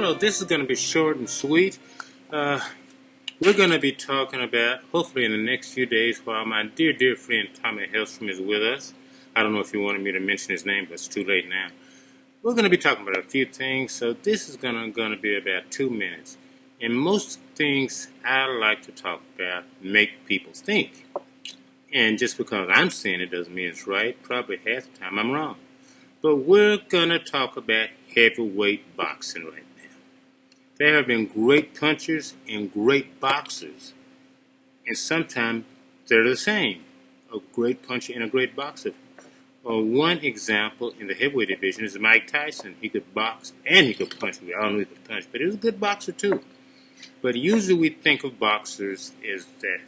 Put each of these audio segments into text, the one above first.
Hello, this is going to be short and sweet. We're going to be talking about, hopefully in the next few days, while my dear friend Tommy Hellstrom is with us. I don't know if you wanted me to mention his name, but it's too late now. We're going to be talking about a few things, so this is going to be about 2 minutes. And most things I like to talk about make people think. And just because I'm saying it doesn't mean it's right. Probably half the time I'm wrong. But we're going to talk about heavyweight boxing right now. There have been great punchers and great boxers. And sometimes they're the same. A great puncher and a great boxer. One example in the heavyweight division is Mike Tyson. He could box and he could punch. We all know he could punch, but he was a good boxer too. But usually we think of boxers as that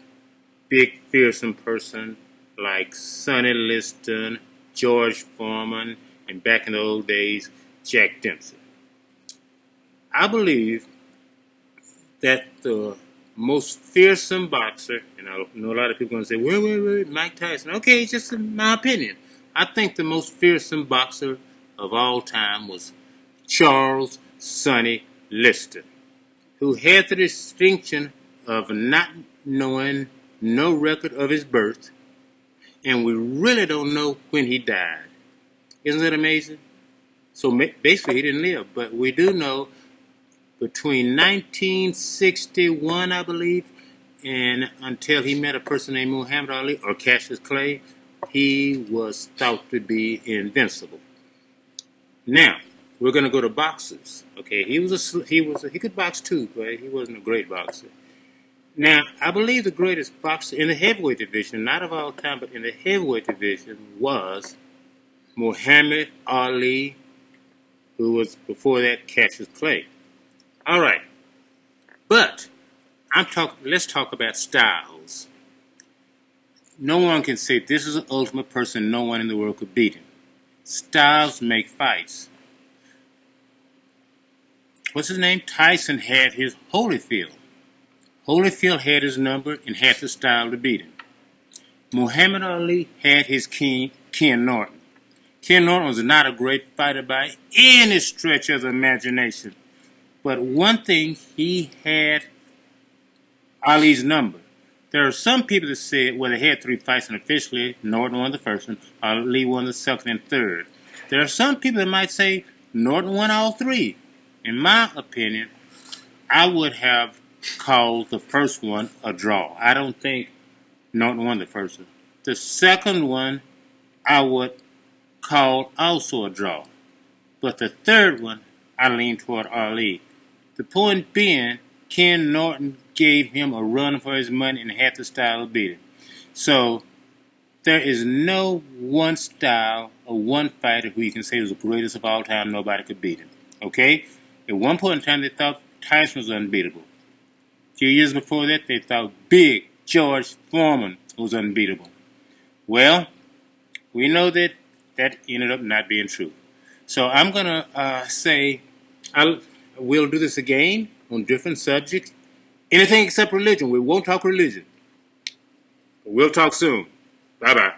big, fearsome person like Sonny Liston, George Foreman, and back in the old days, Jack Dempsey. I believe that the most fearsome boxer, and I know a lot of people are going to say, wait, Mike Tyson. Okay, it's just my opinion. I think the most fearsome boxer of all time was Charles Sonny Liston, who had the distinction of not knowing no record of his birth, and we really don't know when he died. Isn't that amazing? So basically he didn't live, but we do know between 1961, I believe, and until he met a person named Muhammad Ali or Cassius Clay, he was thought to be invincible. Now, we're going to go to boxers. Okay, he could box too, but he wasn't a great boxer. Now, I believe the greatest boxer in the heavyweight division, not of all time, but in the heavyweight division, was Muhammad Ali, who was before that Cassius Clay. All right, but let's talk about styles. No one can say this is an ultimate person. No one in the world could beat him. Styles make fights. What's his name? Tyson had his Holyfield. Holyfield had his number and had the style to beat him. Muhammad Ali had his king, Ken Norton. Ken Norton was not a great fighter by any stretch of the imagination. But one thing, he had Ali's number. There are some people that said, well, they had 3 fights, and officially Norton won the first one, Ali won the second and third. There are some people that might say Norton won all 3. In my opinion, I would have called the first one a draw. I don't think Norton won the first one. The second one, I would call also a draw. But the third one, I lean toward Ali. The point being, Ken Norton gave him a run for his money and had the style to beat him. So there is no one style or one fighter who you can say was the greatest of all time. Nobody could beat him. Okay? At one point in time, they thought Tyson was unbeatable. A few years before that, they thought big George Foreman was unbeatable. Well, we know that ended up not being true. So I'm going to say we'll do this again on different subjects. Anything except religion. We won't talk religion. We'll talk soon. Bye-bye.